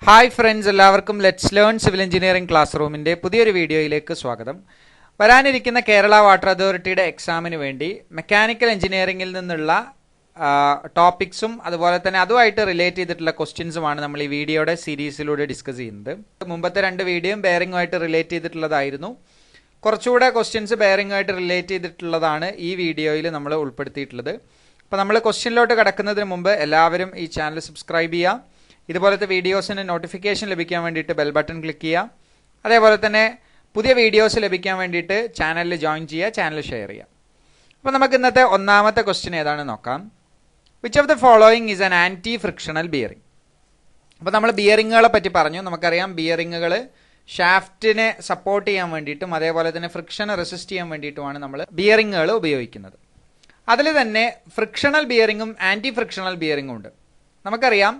Hi friends, എല്ലാവർക്കും let's learn civil engineering class റൂമിൻ്റെ പുതിയൊരു വീഡിയോയിലേക്ക് സ്വാഗതം. വരാനിരിക്കുന്ന കേരള വാട്ടർ അതോറിറ്റിയുടെ എക്സാമിന് വേണ്ടി മെക്കാനിക്കൽ എഞ്ചിനീയറിംഗിൽ നിന്നുള്ള ടോപ്പിക്സും അതുപോലെ തന്നെ അതുമായിട്ട് റിലേറ്റ് ചെയ്തിട്ടുള്ള ക്വസ്റ്റ്യൻസുമാണ് നമ്മൾ ഈ വീഡിയോയുടെ സീരീസിലൂടെ ഡിസ്കസ് ചെയ്യുന്നത്. മുമ്പത്തെ രണ്ട് വീഡിയോയും ബെയറിംഗുമായിട്ട് റിലേറ്റ് ചെയ്തിട്ടുള്ളതായിരുന്നു. കുറച്ചുകൂടെ ക്വസ്റ്റ്യൻസ് ബെയറിംഗുമായിട്ട് റിലേറ്റ് ചെയ്തിട്ടുള്ളതാണ് ഈ വീഡിയോയിൽ നമ്മൾ ഉൾപ്പെടുത്തിയിട്ടുള്ളത്. അപ്പോൾ നമ്മൾ ക്വസ്റ്റ്യനിലോട്ട് കടക്കുന്നതിന് മുമ്പ് എല്ലാവരും ഈ ചാനൽ സബ്സ്ക്രൈബ് ചെയ്യുക. ഇതുപോലത്തെ വീഡിയോസിന് നോട്ടിഫിക്കേഷൻ ലഭിക്കാൻ വേണ്ടിയിട്ട് ബെൽ ബട്ടൺ ക്ലിക്ക് ചെയ്യുക. അതേപോലെ തന്നെ പുതിയ വീഡിയോസ് ലഭിക്കാൻ വേണ്ടിയിട്ട് ചാനലിൽ ജോയിൻ ചെയ്യുക, ചാനൽ ഷെയർ ചെയ്യുക. അപ്പോൾ നമുക്ക് ഇന്നത്തെ ഒന്നാമത്തെ ക്വസ്റ്റ്യൻ ഏതാണെന്ന് നോക്കാം. Which of the following is an anti frictional bearing? അപ്പോൾ നമ്മൾ ബിയറിങ്ങുകളെ പറ്റി പറഞ്ഞു. നമുക്കറിയാം ബിയറിങ്ങുകൾ ഷാഫ്റ്റിനെ സപ്പോർട്ട് ചെയ്യാൻ വേണ്ടിയിട്ടും അതേപോലെ തന്നെ ഫ്രിക്ഷനെ റെസിസ്റ്റ് ചെയ്യാൻ വേണ്ടിയിട്ടുമാണ് നമ്മൾ ബിയറിങ്ങുകൾ ഉപയോഗിക്കുന്നത്. അതിൽ തന്നെ ഫ്രിക്ഷണൽ ബിയറിങ്ങും ആൻറ്റി ഫ്രിക്ഷണൽ ബിയറിങ്ങും ഉണ്ട്. നമുക്കറിയാം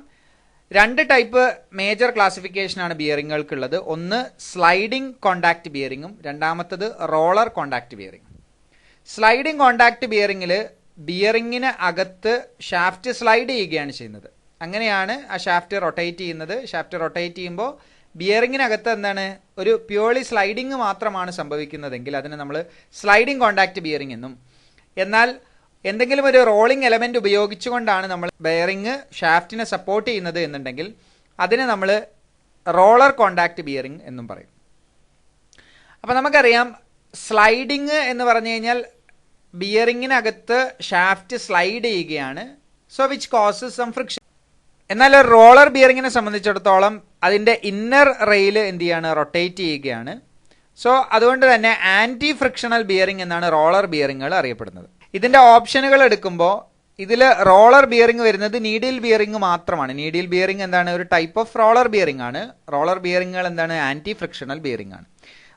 രണ്ട് ടൈപ്പ് മേജർ ക്ലാസിഫിക്കേഷനാണ് ബിയറിങ്ങുകൾക്കുള്ളത്. ഒന്ന് സ്ലൈഡിംഗ് കോണ്ടാക്ട് ബിയറിങ്ങും രണ്ടാമത്തത് roller contact bearing. Sliding contact ബിയറിങ്ങിൽ ബിയറിങ്ങിന് അകത്ത് ഷാഫ്റ്റ് സ്ലൈഡ് ചെയ്യുകയാണ് ചെയ്യുന്നത്. അങ്ങനെയാണ് ആ ഷാഫ്റ്റ് റൊട്ടേറ്റ് ചെയ്യുന്നത്. ഷാഫ്റ്റ് റൊട്ടേറ്റ് ചെയ്യുമ്പോൾ ബിയറിങ്ങിനകത്ത് എന്താണ്, ഒരു പ്യൂർലി സ്ലൈഡിങ് മാത്രമാണ് സംഭവിക്കുന്നതെങ്കിൽ അതിന് നമ്മൾ സ്ലൈഡിംഗ് കോണ്ടാക്ട് ബിയറിംഗ് എന്നും, എന്നാൽ എന്തെങ്കിലും ഒരു റോളിംഗ് എലമെന്റ് ഉപയോഗിച്ചുകൊണ്ടാണ് നമ്മൾ ബെയറിംഗ് ഷാഫ്റ്റിനെ സപ്പോർട്ട് ചെയ്യുന്നത് എന്നുണ്ടെങ്കിൽ അതിനെ നമ്മൾ റോളർ കോണ്ടാക്ട് ബിയറിംഗ് എന്നും പറയും. അപ്പം നമുക്കറിയാം സ്ലൈഡിങ് എന്ന് പറഞ്ഞു കഴിഞ്ഞാൽ ബിയറിങ്ങിനകത്ത് ഷാഫ്റ്റ് സ്ലൈഡ് ചെയ്യുകയാണ്. So which causes some friction. എന്നാൽ റോളർ ബിയറിങ്ങിനെ സംബന്ധിച്ചിടത്തോളം അതിൻ്റെ ഇന്നർ റെയിൽ എന്ത് ചെയ്യാണ്, റൊട്ടേറ്റ് ചെയ്യുകയാണ്. സോ അതുകൊണ്ട് തന്നെ ആൻറ്റി ഫ്രിക്ഷണൽ ബിയറിംഗ് എന്നാണ് റോളർ ബിയറിങ്ങുകൾ അറിയപ്പെടുന്നത്. ഇതിൻ്റെ ഓപ്ഷനുകൾ എടുക്കുമ്പോൾ ഇതിൽ റോളർ ബിയറിംഗ് വരുന്നത് നീഡിൽ ബിയറിംഗ് മാത്രമാണ്. നീഡിൽ ബിയറിംഗ് എന്താണ്, ഒരു ടൈപ്പ് ഓഫ് റോളർ ബിയറിംഗ് ആണ്. റോളർ ബിയറിങ്ങുകൾ എന്താണ്, ആൻറ്റി ഫ്രിക്ഷണൽ ബിയറിംഗ് ആണ്.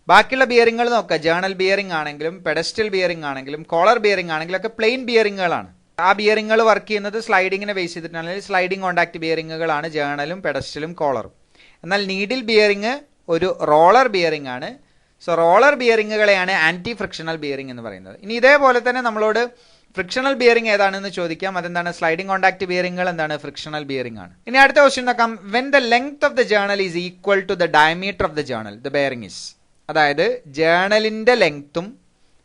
ബാക്കിയുള്ള ബിയറിങ്ങുകൾ നോക്കുക, ജേർണൽ ബിയറിംഗ് ആണെങ്കിലും പെഡസ്റ്റൽ ബിയറിംഗ് ആണെങ്കിലും കോളർ ബിയറിംഗ് ആണെങ്കിലും ഒക്കെ പ്ലെയിൻ ബിയറിങ്ങുകളാണ്. ആ ബിയറിങ്ങുകൾ വർക്ക് ചെയ്യുന്നത് സ്ലൈഡിങ്ങിനെ ബേസ് ചെയ്തിട്ടാണ്. സ്ലൈഡിംഗ് കോണ്ടാക്ട് ബിയറിങ്ങുകളാണ് ജേർണലും പെഡസ്റ്റലും കോളറും. എന്നാൽ നീഡിൽ ബിയറിംഗ് ഒരു റോളർ ബിയറിംഗ് ആണ്. സോ റോളർ ബിയറിങ്ങുകളെയാണ് ആൻറ്റി ഫ്രിക്ഷണൽ ബിയറിംഗ് എന്ന് പറയുന്നത്. ഇനി ഇതേപോലെ തന്നെ നമ്മളോട് ഫ്രിക്ഷണൽ ബിയറിംഗ് ഏതാണെന്ന് ചോദിക്കാം. അതെന്താണ്, സ്ലൈഡിംഗ് കോണ്ടാക്ട് ബിയറിങ്ങുകൾ എന്താണ്, ഫ്രിക്ഷണൽ ബിയറിംഗ് ആണ്. ഇനി അടുത്ത ക്വസ്റ്റ്യൻ നോക്കാം. When the length of the journal is equal to the diameter of the journal the bearing is. അതായത് ജേർണലിന്റെ ലെങ്ത്തും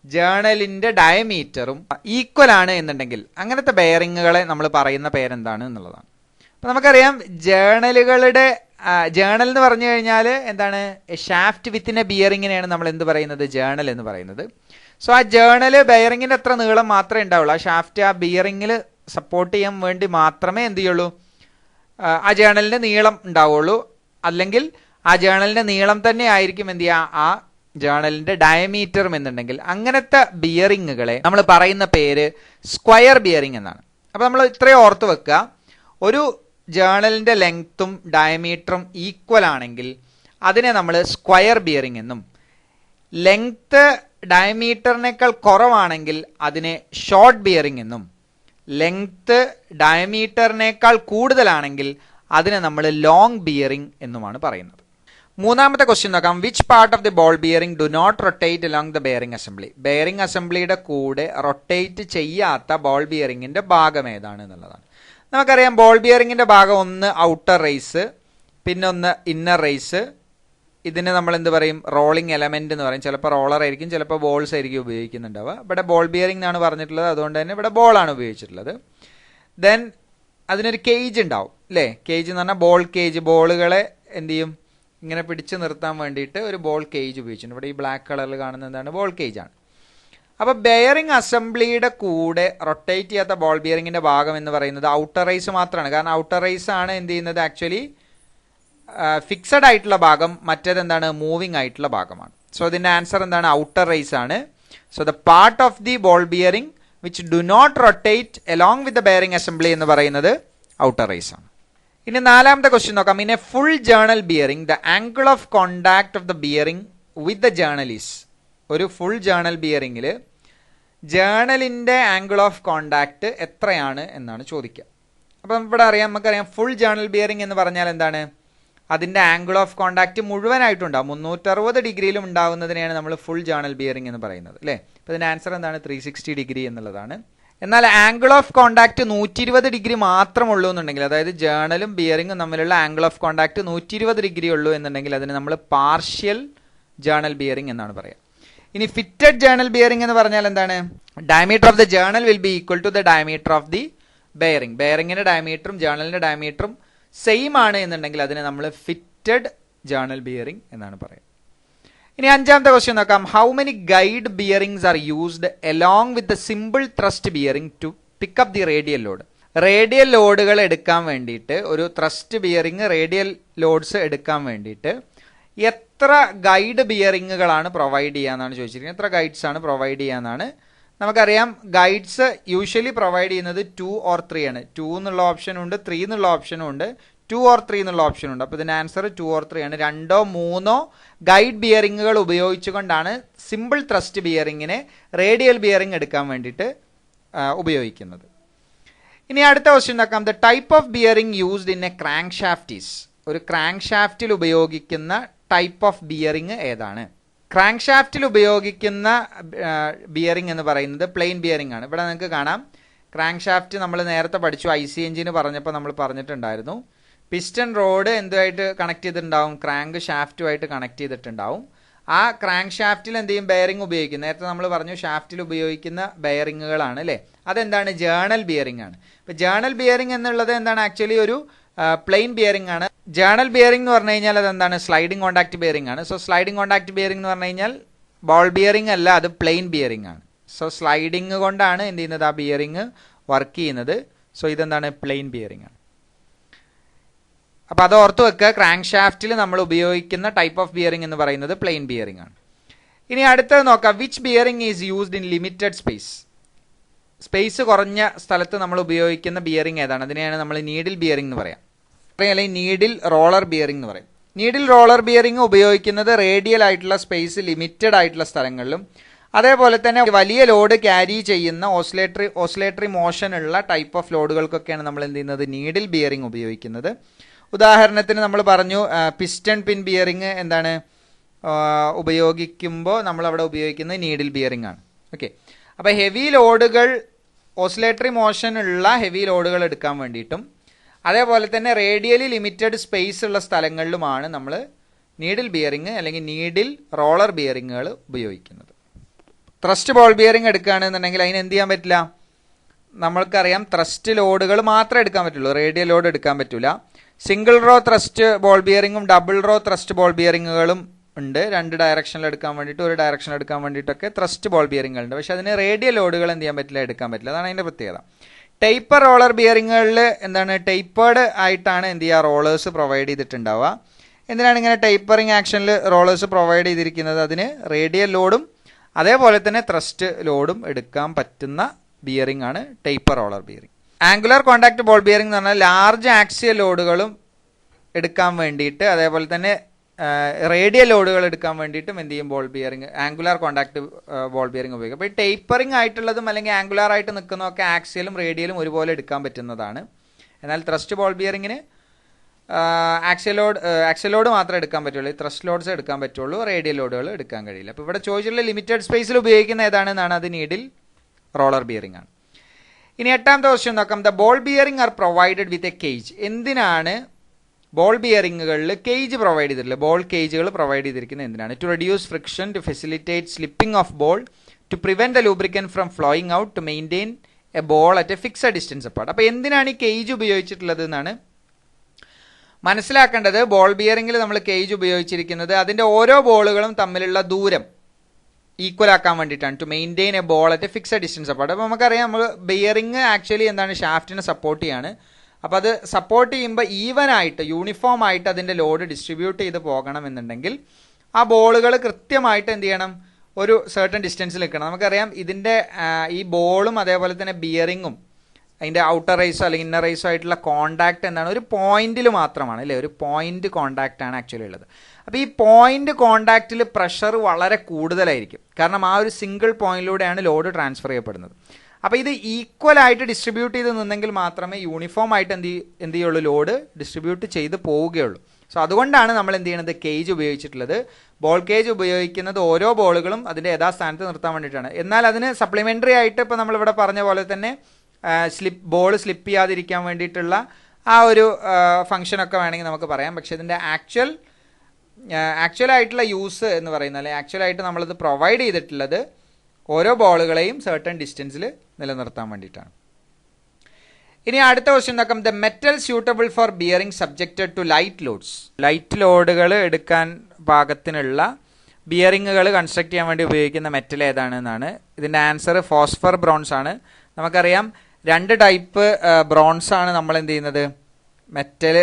ജേർണലിന്റെ ഡയമീറ്ററും ഈക്വൽ ആണ് എന്നുണ്ടെങ്കിൽ അങ്ങനത്തെ ബെയറിങ്ങുകളെ നമ്മൾ പറയുന്ന പേരെന്താണ് എന്നുള്ളതാണ്. അപ്പം നമുക്കറിയാം ജേർണൽ എന്ന് പറഞ്ഞു കഴിഞ്ഞാൽ എന്താണ്, ഷാഫ്റ്റ് വിത്തിൻ്റെ ബിയറിങ്ങിനെയാണ് നമ്മൾ എന്ത് പറയുന്നത്, ജേർണൽ എന്ന് പറയുന്നത്. സോ ആ ജേർണൽ ബെയറിങ്ങിൻ്റെ അത്ര നീളം മാത്രമേ ഉണ്ടാവുള്ളൂ. ആ ഷാഫ്റ്റ് ആ ബിയറിങ്ങിൽ സപ്പോർട്ട് ചെയ്യാൻ വേണ്ടി മാത്രമേ എന്ത് ചെയ്യുള്ളൂ, ആ ജേർണലിൻ്റെ നീളം ഉണ്ടാവുള്ളൂ. അല്ലെങ്കിൽ ആ ജേർണലിൻ്റെ നീളം തന്നെ ആയിരിക്കും എന്ത് ചെയ്യുക, ആ ജേർണലിൻ്റെ ഡയമീറ്ററും എന്നുണ്ടെങ്കിൽ അങ്ങനത്തെ ബിയറിങ്ങുകളെ നമ്മൾ പറയുന്ന പേര് സ്ക്വയർ ബിയറിംഗ് എന്നാണ്. അപ്പോൾ നമ്മൾ ഇത്രയും ഓർത്ത് വെക്കുക, ഒരു ജേർണലിൻ്റെ ലെങ്ത്തും ഡയമീറ്ററും ഈക്വൽ ആണെങ്കിൽ അതിനെ നമ്മൾ സ്ക്വയർ ബിയറിംഗ് എന്നും, ലെങ്ത്ത് ഡയമീറ്ററിനേക്കാൾ കുറവാണെങ്കിൽ അതിനെ ഷോർട്ട് ബിയറിംഗ് എന്നും, ലെങ്ത്ത് ഡയമീറ്ററിനേക്കാൾ കൂടുതലാണെങ്കിൽ അതിനെ നമ്മൾ ലോങ് ബിയറിംഗ് എന്നുമാണ് പറയുന്നത്. മൂന്നാമത്തെ ക്വസ്റ്റ്യൻ നോക്കാം. Which part of the ball bearing do not rotate along the bearing assembly? Bearing അസംബ്ലിയുടെ കൂടെ റൊട്ടേറ്റ് ചെയ്യാത്ത ബോൾ ബിയറിംഗിന്റെ ഭാഗം ഏതാണ് എന്നുള്ളതാണ്. നമുക്കറിയാം ബോൾ ബിയറിംഗിന്റെ ഭാഗം ഒന്ന് ഔട്ടർ റേസ്, പിന്നെ ഒന്ന് ഇന്നർ റേസ്. ഇതിന് നമ്മൾ എന്ത് പറയും, റോളിംഗ് എലമെന്റ് എന്ന് പറയും. ചിലപ്പോൾ റോളർ ആയിരിക്കും, ചിലപ്പോൾ ബോൾസ് ആയിരിക്കും ഉപയോഗിക്കുന്നുണ്ടാവുക. ഇവിടെ ബോൾ ബിയറിംഗ് എന്നാണ് പറഞ്ഞിട്ടുള്ളത്, അതുകൊണ്ട് തന്നെ ഇവിടെ ബോളാണ് ഉപയോഗിച്ചിട്ടുള്ളത്. ദെൻ അതിനൊരു കേജ് ഉണ്ടാവും അല്ലേ. കേജ് എന്ന് പറഞ്ഞാൽ ബോൾ കേജ്, ബോളുകളെ എന്ത് ചെയ്യും, ഇങ്ങനെ പിടിച്ചു നിർത്താൻ വേണ്ടിയിട്ട് ഒരു ബോൾ കേജ് ഉപയോഗിച്ചിട്ടുണ്ട്. ഇവിടെ ഈ ബ്ലാക്ക് കളറിൽ കാണുന്ന എന്താണ്, ബോൾ കേജ് ആണ്. അപ്പോൾ ബെയറിംഗ് അസംബ്ലിയുടെ കൂടെ റൊട്ടേറ്റ് ചെയ്യാത്ത ബോൾ ബിയറിംഗിന്റെ ഭാഗം എന്ന് പറയുന്നത് ഔട്ടർ റേസ് മാത്രമാണ്. കാരണം ഔട്ടർ റേസ് ആണ് എന്ത് ചെയ്യുന്നത്, ആക്ച്വലി ഫിക്സഡ് ആയിട്ടുള്ള ഭാഗം, മറ്റേത് എന്താണ്, മൂവിങ് ആയിട്ടുള്ള ഭാഗമാണ്. സോ ഇതിന്റെ ആൻസർ എന്താണ്, ഔട്ടർ റേസ് ആണ്. So the part of the ball bearing which do not rotate along with the bearing assembly എന്ന് പറയുന്നത് ഔട്ടർ റേസ് ആണ്. ഇനി നാലാമത്തെ ക്വസ്റ്റ്യൻ നോക്കാം. In a full journal bearing the angle of contact of the bearing with the journal is. ഒരു full journal ബിയറിംഗിൽ ജേർണലിന്റെ angle of contact എത്രയാണ് എന്നാണ് ചോദിക്കുക. അപ്പം ഇവിടെ നമുക്കറിയാം ഫുൾ ജേർണൽ ബിയറിംഗ് എന്ന് പറഞ്ഞാൽ എന്താണ്, അതിന്റെ ആംഗിൾ ഓഫ് കോണ്ടാക്ട് മുഴുവനായിട്ടുണ്ടാവും. 360 ഡിഗ്രിയിലും ഉണ്ടാകുന്നതിനെയാണ് നമ്മൾ ഫുൾ ജേർണൽ ബിയറിംഗ് എന്ന് പറയുന്നത് അല്ലേ. അപ്പോൾ ഇതിന്റെ ആൻസർ എന്താണ്, 360 ഡിഗ്രി എന്നുള്ളതാണ്. എന്നാൽ ആംഗിൾ ഓഫ് കോണ്ടാക്ട് 120 ഡിഗ്രി മാത്രമുള്ളൂ എന്നുണ്ടെങ്കിൽ, അതായത് ജേർണലും ബിയറിംഗും തമ്മിലുള്ള ആംഗിൾ ഓഫ് കോണ്ടാക്ട് 120 ഡിഗ്രി ഉള്ളൂ എന്നുണ്ടെങ്കിൽ അതിന് നമ്മൾ പാർഷ്യൽ ജേർണൽ ബിയറിംഗ് എന്നാണ് പറയുക. ഇനി ഫിറ്റഡ് ജേർണൽ ബിയറിംഗ് എന്ന് പറഞ്ഞാൽ എന്താണ്? Diameter of the journal will be equal to the diameter of the bearing. ബെയറിംഗിന്റെ ഡയമീറ്ററും ജേർണലിന്റെ ഡയമീറ്ററും സെയിം ആണ് എന്നുണ്ടെങ്കിൽ അതിനെ നമ്മൾ ഫിറ്റഡ് ജേർണൽ ബിയറിംഗ് എന്നാണ് പറയുക. ഇനി അഞ്ചാമത്തെ ക്വസ്റ്റ്യൻ നോക്കാം. How many guide bearings are used along with the simple thrust bearing to pick up the radial load? Radial ലോഡുകൾ എടുക്കാൻ വേണ്ടിയിട്ട്, ഒരു ത്രസ്റ്റ് ബിയറിംഗ് റേഡിയൽ ലോഡ്സ് എടുക്കാൻ വേണ്ടിയിട്ട് എത്ര ഗൈഡ് ബിയറിങ്ങുകളാണ് പ്രൊവൈഡ് ചെയ്യാന്നാണ് ചോദിച്ചിരിക്കുന്നത്. എത്ര ഗൈഡ്സ് ആണ് പ്രൊവൈഡ് ചെയ്യാന്നാണ്. നമുക്കറിയാം ഗൈഡ്സ് യൂഷ്വലി പ്രൊവൈഡ് ചെയ്യുന്നത് 2 or 3 ആണ്. 2 എന്നുള്ള ഓപ്ഷനും ഉണ്ട്, 3 എന്നുള്ള ഓപ്ഷനും ഉണ്ട്, 2 or 3 എന്നുള്ള ഓപ്ഷൻ ഉണ്ട്. അപ്പോൾ ഇതിന്റെ ആൻസർ 2 or 3 ആണ്. 2 or 3 ഗൈഡ് ബിയറിങ്ങുകൾ ഉപയോഗിച്ചുകൊണ്ടാണ് സിമ്പിൾ ത്രസ്റ്റ് ബിയറിങ്ങിനെ റേഡിയൽ ബിയറിംഗ് എടുക്കാൻ വേണ്ടിയിട്ട് ഉപയോഗിക്കുന്നത്. ഇനി അടുത്ത ക്വസ്റ്റ്യൻ നോക്കാം. The type of bearing used in a crank shaft is? ഒരു ക്രാങ്ക് ഷാഫ്റ്റിൽ ഉപയോഗിക്കുന്ന ടൈപ്പ് ഓഫ് ബിയറിംഗ് ഏതാണ്? ക്രാങ്ക് ഷാഫ്റ്റിൽ ഉപയോഗിക്കുന്ന ബിയറിംഗ് എന്ന് പറയുന്നത് പ്ലെയിൻ ബിയറിംഗ് ആണ്. ഇവിടെ നിങ്ങൾക്ക് കാണാം ക്രാങ്ക് ഷാഫ്റ്റ് നമ്മൾ നേരത്തെ പഠിച്ചു, IC എഞ്ചിന് പറഞ്ഞപ്പോൾ നമ്മൾ പറഞ്ഞിട്ടുണ്ടായിരുന്നു. പിസ്റ്റൺ റോഡ് എന്തുമായിട്ട് കണക്ട് ചെയ്തിട്ടുണ്ടാവും? ക്രാങ്ക് ഷാഫ്റ്റുമായിട്ട് കണക്ട് ചെയ്തിട്ടുണ്ടാവും. ആ ക്രാങ്ക് ഷാഫ്റ്റിൽ എന്ത് ചെയ്യും? ബെയറിംഗ് ഉപയോഗിക്കും. നേരത്തെ നമ്മൾ പറഞ്ഞു ഷാഫ്റ്റിൽ ഉപയോഗിക്കുന്ന ബെയറിങ്ങുകളാണ് അല്ലേ? അതെന്താണ്? ജേർണൽ ബിയറിംഗ് ആണ്. ഇപ്പൊ ജേർണൽ ബിയറിംഗ് എന്നുള്ളത് എന്താണ്? ആക്ച്വലി ഒരു പ്ലെയിൻ ബിയറിംഗ് ആണ്. ജേർണൽ ബിയറിംഗ് എന്ന് പറഞ്ഞു കഴിഞ്ഞാൽ അതെന്താണ്? സ്ലൈഡിംഗ് കോണ്ടാക്ട് ബിയറിംഗ് ആണ്. സോ സ്ലൈഡിംഗ് കോണ്ടാക്ട് ബിയറിംഗ് എന്ന് പറഞ്ഞു കഴിഞ്ഞാൽ ബോൾ ബിയറിംഗ് അല്ല, അത് പ്ലെയിൻ ബിയറിംഗ് ആണ്. സോ സ്ലൈഡിംഗ് കൊണ്ടാണ് എന്ത് ചെയ്യുന്നത്? ആ ബിയറിംഗ് വർക്ക് ചെയ്യുന്നത്. സോ ഇതെന്താണ്? പ്ലെയിൻ ബിയറിംഗ് ആണ്. അപ്പൊ അത് ഓർത്ത് വെക്കുക. ക്രാങ്ക് ഷാഫ്റ്റിൽ നമ്മൾ ഉപയോഗിക്കുന്ന ടൈപ്പ് ഓഫ് ബിയറിംഗ് എന്ന് പറയുന്നത് പ്ലെയിൻ ബിയറിംഗ് ആണ്. ഇനി അടുത്തത് നോക്കാം. Which bearing is used in limited space? Space കുറഞ്ഞ സ്ഥലത്ത് നമ്മൾ ഉപയോഗിക്കുന്ന ബിയറിംഗ് ഏതാണ്? അതിനെയാണ് നമ്മൾ നീഡിൽ ബിയറിംഗ് എന്ന് പറയാം, അല്ലെങ്കിൽ നീഡിൽ റോളർ ബിയറിംഗ് എന്ന് പറയും. നീഡിൽ റോളർ ബിയറിംഗ് ഉപയോഗിക്കുന്നത് റേഡിയൽ ആയിട്ടുള്ള സ്പേസ് ലിമിറ്റഡ് ആയിട്ടുള്ള സ്ഥലങ്ങളിലും, അതേപോലെ തന്നെ വലിയ ലോഡ് ക്യാരി ചെയ്യുന്ന ഓസിലേറ്ററി മോഷൻ ഉള്ള ടൈപ്പ് ഓഫ് ലോഡുകൾക്കൊക്കെയാണ് നമ്മൾ എന്ത് ചെയ്യുന്നത്? നീഡിൽ ബിയറിംഗ് ഉപയോഗിക്കുന്നത്. ഉദാഹരണത്തിന് നമ്മൾ പറഞ്ഞു പിസ്റ്റൺ പിൻ ബിയറിംഗ് എന്താണ് ഉപയോഗിക്കുമ്പോൾ നമ്മൾ അവിടെ ഉപയോഗിക്കുന്നത് നീഡിൽ ബിയറിംഗ് ആണ്. ഓക്കെ, അപ്പോൾ ഹെവി ലോഡുകൾ, ഓസിലേറ്ററി മോഷൻ ഉള്ള ഹെവി ലോഡുകൾ എടുക്കാൻ വേണ്ടിയിട്ടും അതേപോലെ തന്നെ റേഡിയലി ലിമിറ്റഡ് സ്പേസ് ഉള്ള സ്ഥലങ്ങളിലുമാണ് നമ്മൾ നീഡിൽ ബിയറിംഗ് അല്ലെങ്കിൽ നീഡിൽ റോളർ ബിയറിങ്ങുകൾ ഉപയോഗിക്കുന്നത്. ത്രസ്റ്റ് ബോൾ ബിയറിംഗ് എടുക്കുകയാണെന്നുണ്ടെങ്കിൽ അതിന് എന്ത് ചെയ്യാൻ പറ്റില്ല? നമ്മൾക്കറിയാം ത്രസ്റ്റ് ലോഡുകൾ മാത്രമേ എടുക്കാൻ പറ്റുള്ളൂ, റേഡിയൽ ലോഡ് എടുക്കാൻ പറ്റില്ല. സിംഗിൾ റോ ത്രസ്റ്റ് ബോൾ ബിയറിംഗും ഡബിൾ റോ ത്രസ്റ്റ് ബോൾ ബിയറിങ്ങുകളും ഉണ്ട്. 2 ഡയറക്ഷനിൽ എടുക്കാൻ വേണ്ടിയിട്ട്, 1 ഡയറക്ഷനിൽ എടുക്കാൻ വേണ്ടിയിട്ടൊക്കെ ത്രസ്റ്റ് ബോൾ ബിയറിംഗുകൾ ഉണ്ട്. പക്ഷെ അതിന് റേഡിയൽ ലോഡുകൾ എന്ത് ചെയ്യാൻ പറ്റില്ല? എടുക്കാൻ പറ്റില്ല. അതാണ് അതിൻ്റെ പ്രത്യേകത. ടൈപ്പർ റോളർ ബിയറിങ്ങുകളിൽ എന്താണ്? ടൈപ്പേർഡ് ആയിട്ടാണ് എന്ത് ചെയ്യുക? റോളേഴ്സ് പ്രൊവൈഡ് ചെയ്തിട്ടുണ്ടാവുക. എന്തിനാണ് ഇങ്ങനെ ടൈപ്പറിങ് ആക്ഷനിൽ റോളേഴ്സ് പ്രൊവൈഡ് ചെയ്തിരിക്കുന്നത്? അതിന് റേഡിയൽ ലോഡും അതേപോലെ തന്നെ ത്രസ്റ്റ് ലോഡും എടുക്കാൻ പറ്റുന്ന ബിയറിംഗ് ആണ് diaper roller bearing. Angular contact ball bearing എന്ന് പറഞ്ഞാൽ ലാർജ് ആക്സിയൽ ലോഡുകളും എടുക്കാൻ വേണ്ടിയിട്ട് അതേപോലെ തന്നെ റേഡിയൽ ലോഡുകൾ എടുക്കാൻ വേണ്ടിയിട്ടും എന്ത് ചെയ്യും? Ball bearing, angular contact ball bearing ഉപയോഗിക്കും. അപ്പോൾ ഈ ടൈപ്പറിംഗ് ആയിട്ടുള്ളതും അല്ലെങ്കിൽ ആംഗുലർ ആയിട്ട് നിൽക്കുന്നതൊക്കെ ആക്സിയലും റേഡിയലും ഒരുപോലെ എടുക്കാൻ പറ്റുന്നതാണ്. എന്നാൽ ത്രസ്റ്റ് ബോൾ ബിയറിംഗിന് ആക്സിയൽ ലോഡ് മാത്രമേ എടുക്കാൻ പറ്റുള്ളൂ, ത്രസ്റ്റ് ലോഡ്സ് എടുക്കാൻ പറ്റുള്ളൂ, റേഡിയൽ ലോഡുകൾ എടുക്കാൻ കഴിയില്ല. അപ്പോൾ ഇവിടെ ചോദിച്ചിട്ടുള്ള ലിമിറ്റഡ് സ്പേസിൽ ഉപയോഗിക്കുന്ന ഏതാണെന്നാണ്? അത് നീഡിൽ റോളർ ബിയറിംഗ് ആണ്. ഇനി 8ാമത്തെ ക്വസ്റ്റ്യൻ നോക്കാം. The ball bearing are provided with a cage. എന്തിനാണ് ബോൾ ബിയറിങ്ങുകളിൽ കേജ് പ്രൊവൈഡ് ചെയ്തിട്ടുള്ളത്? ബോൾ കേജുകൾ പ്രൊവൈഡ് ചെയ്തിരിക്കുന്നത് എന്തിനാണ്? To reduce friction, to facilitate slipping of ball, to prevent the lubricant from flowing out, to maintain a ball at a fixed distance apart. അപ്പോൾ എന്തിനാണ് ഈ cage ഉപയോഗിച്ചിട്ടുള്ളത് എന്നാണ് മനസ്സിലാക്കേണ്ടത്. ബോൾ ബിയറിംഗിൽ നമ്മൾ കേജ് ഉപയോഗിച്ചിരിക്കുന്നത് അതിൻ്റെ ഓരോ ബോളുകളും തമ്മിലുള്ള ദൂരം ഈക്വൽ ആക്കാൻ വേണ്ടിയിട്ടാണ്. To maintain a ball at a fixed distance apart. അപ്പോൾ നമുക്കറിയാം നമ്മൾ ബിയറിംഗ് ആക്ച്വലി എന്താണ്? ഷാഫ്റ്റിനെ സപ്പോർട്ട് ചെയ്യാണ്. അപ്പോൾ അത് സപ്പോർട്ട് ചെയ്യുമ്പോൾ ഈവൻ ആയിട്ട് യൂണിഫോം ആയിട്ട് അതിൻ്റെ ലോഡ് ഡിസ്ട്രിബ്യൂട്ട് ചെയ്ത് പോകണം എന്നുണ്ടെങ്കിൽ ആ ബോളുകൾ കൃത്യമായിട്ട് എന്ത് ചെയ്യണം? ഒരു സർട്ടൺ ഡിസ്റ്റൻസിൽ നിൽക്കണം. നമുക്കറിയാം ഇതിൻ്റെ ഈ ബോളും അതേപോലെ തന്നെ ബിയറിങ്ങും അതിൻ്റെ ഔട്ടർ റേസോ അല്ലെങ്കിൽ ഇന്നർ റേസോ ആയിട്ടുള്ള കോണ്ടാക്ട് എന്താണ്? ഒരു പോയിന്റിൽ മാത്രമാണ് അല്ലേ? ഒരു പോയിന്റ് കോണ്ടാക്ട് ആണ് ആക്ച്വലി ഉള്ളത്. അപ്പോൾ ഈ പോയിന്റ് കോണ്ടാക്റ്റിൽ പ്രഷർ വളരെ കൂടുതലായിരിക്കും. കാരണം ആ ഒരു സിംഗിൾ പോയിന്റിലൂടെയാണ് ലോഡ് ട്രാൻസ്ഫർ ചെയ്യപ്പെടുന്നത്. അപ്പോൾ ഇത് ഈക്വൽ ആയിട്ട് ഡിസ്ട്രിബ്യൂട്ട് ചെയ്ത് നിന്നെങ്കിൽ മാത്രമേ യൂണിഫോം ആയിട്ട് എന്ത് ചെയ്യുള്ളൂ? ലോഡ് ഡിസ്ട്രിബ്യൂട്ട് ചെയ്ത് പോവുകയുള്ളൂ. സോ അതുകൊണ്ടാണ് നമ്മൾ എന്ത് ചെയ്യുന്നത്, കേജ് ഉപയോഗിച്ചിട്ടുള്ളത്. ബോൾ കേജ് ഉപയോഗിക്കുന്നത് ഓരോ ബോളുകളും അതിൻ്റെ യഥാസ്ഥാനത്ത് നിർത്താൻ വേണ്ടിയിട്ടാണ്. എന്നാൽ അതിന് സപ്ലിമെൻ്ററി ആയിട്ട് ഇപ്പോൾ നമ്മളിവിടെ പറഞ്ഞ പോലെ തന്നെ ബോൾ സ്ലിപ്പ് ചെയ്യാതിരിക്കാൻ വേണ്ടിയിട്ടുള്ള ആ ഒരു ഫംഗ്ഷനൊക്കെ വേണമെങ്കിൽ നമുക്ക് പറയാം. പക്ഷേ ഇതിൻ്റെ ആക്ച്വലായിട്ടുള്ള യൂസ് എന്ന് പറയുന്നത്, അല്ലെങ്കിൽ ആക്ച്വലായിട്ട് നമ്മളത് പ്രൊവൈഡ് ചെയ്തിട്ടുള്ളത് ഓരോ ബോളുകളെയും സർട്ടൺ ഡിസ്റ്റൻസിൽ നിലനിർത്താൻ വേണ്ടിയിട്ടാണ്. ഇനി അടുത്ത ക്വസ്റ്റ്യൻ നോക്കാം. The metal suitable for bearing subjected to light loads. Light ലോഡുകൾ എടുക്കാൻ പാകത്തിനുള്ള ബിയറിങ്ങുകൾ കൺസ്ട്രക്ട് ചെയ്യാൻ വേണ്ടി ഉപയോഗിക്കുന്ന മെറ്റൽ ഏതാണെന്നാണ്. ഇതിൻ്റെ ആൻസർ ഫോസ്ഫർ ബ്രോൺസ് ആണ്. നമുക്കറിയാം 2 ടൈപ്പ് ബ്രോൺസ് ആണ് നമ്മൾ എന്ത് ചെയ്യുന്നത്, മെറ്റൽ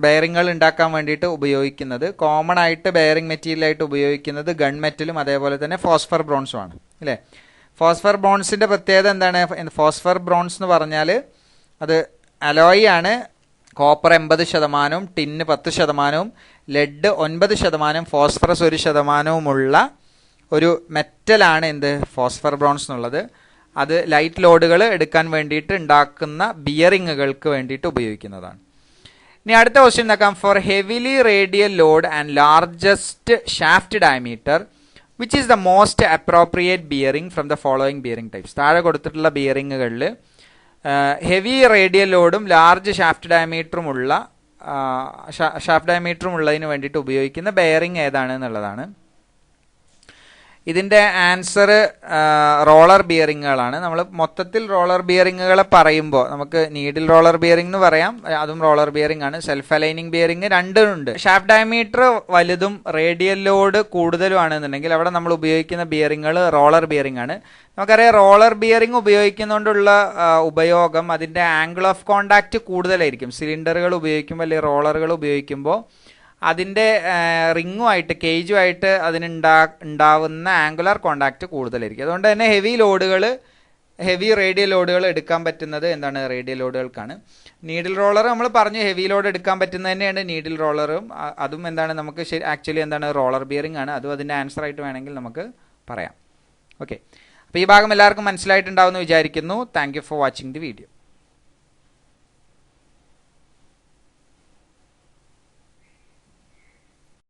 ബെയറിങ്ങുകൾ ഉണ്ടാക്കാൻ വേണ്ടിയിട്ട് ഉപയോഗിക്കുന്നത്. കോമൺ ആയിട്ട് ബെയറിംഗ് മെറ്റീരിയലായിട്ട് ഉപയോഗിക്കുന്നത് ഗൺ മെറ്റലും അതേപോലെ തന്നെ ഫോസ്ഫർ ബ്രോൺസും ആണ് അല്ലേ. ഫോസ്ഫർ ബ്രോൺസിൻ്റെ പ്രത്യേകത എന്താണ്? ഫോസ്ഫർ ബ്രോൺസ് എന്ന് പറഞ്ഞാൽ അത് അലോയ് ആണ്. കോപ്പർ 80%, ടിന്ന് 10%, ലെഡ് 9%, ഫോസ്ഫറസ് 1% ഒരു മെറ്റലാണ് എന്ത്, ഫോസ്ഫർ ബ്രോൺസ് എന്നുള്ളത്. അത് ലൈറ്റ് ലോഡുകൾ എടുക്കാൻ വേണ്ടിയിട്ട് ഉണ്ടാക്കുന്ന ബിയറിങ്ങുകൾക്ക് വേണ്ടിയിട്ട് ഉപയോഗിക്കുന്നതാണ്. ഇനി അടുത്ത ക്വസ്റ്റ്യൻ നോക്കാം. For heavily radial load and largest shaft diameter which is the most appropriate bearing from the following bearing types. താഴെ കൊടുത്തിട്ടുള്ള ബിയറിങ്ങുകളിൽ ഹെവി റേഡിയൽ ലോഡും ലാർജ് ഷാഫ്റ്റ് ഡയമീറ്ററും ഉള്ളതിന് വേണ്ടിയിട്ട് ഉപയോഗിക്കുന്ന ബെയറിംഗ് ഏതാണ് എന്നുള്ളതാണ്. ഇതിൻ്റെ ആൻസർ റോളർ ബിയറിങ്ങുകളാണ്. നമ്മൾ മൊത്തത്തിൽ റോളർ ബിയറിങ്ങുകളെ പറയുമ്പോൾ നമുക്ക് നീഡിൽ റോളർ ബിയറിംഗ് എന്ന് പറയാം, അതും റോളർ ബിയറിംഗ് ആണ്. സെൽഫ് അലൈനിങ് ബിയറിംഗ് രണ്ടുണ്ട്. ഷാഫ്റ്റ് ഡയമീറ്റർ വലുതും റേഡിയൽ ലോഡ് കൂടുതലും ആണെന്നുണ്ടെങ്കിൽ അവിടെ നമ്മൾ ഉപയോഗിക്കുന്ന ബിയറിങ്ങുകൾ റോളർ ബിയറിംഗ് ആണ്. നമുക്കറിയാം റോളർ ബിയറിംഗ് ഉപയോഗിക്കുന്നതുകൊണ്ടുള്ള ഉപയോഗം അതിൻ്റെ ആംഗിൾ ഓഫ് കോണ്ടാക്റ്റ് കൂടുതലായിരിക്കും. സിലിണ്ടറുകൾ ഉപയോഗിക്കുമ്പോൾ അല്ലെങ്കിൽ റോളറുകൾ ഉപയോഗിക്കുമ്പോൾ അതിൻ്റെ റിങ്ങുമായിട്ട് കേജുമായിട്ട് ഉണ്ടാവുന്ന ആംഗുലർ കോണ്ടാക്റ്റ് കൂടുതലായിരിക്കും. അതുകൊണ്ട് തന്നെ ഹെവി റേഡിയൽ ലോഡുകൾ എടുക്കാൻ പറ്റുന്നത് എന്താണ്, റേഡിയൽ ലോഡുകൾക്കാണ്. നീഡിൽ റോളർ നമ്മൾ പറഞ്ഞു ഹെവി ലോഡ് എടുക്കാൻ പറ്റുന്നത് തന്നെയാണ് നീഡിൽ റോളറും. അതും എന്താണ്, നമുക്ക് ആക്ച്വലി എന്താണ്, റോളർ ബിയറിംഗ് ആണ്. അതും അതിൻ്റെ ആൻസർ ആയിട്ട് വേണമെങ്കിൽ നമുക്ക് പറയാം. ഓക്കെ, അപ്പോൾ ഈ ഭാഗം എല്ലാവർക്കും മനസ്സിലായിട്ടുണ്ടാവുമെന്ന് വിചാരിക്കുന്നു. Thank you for watching the video.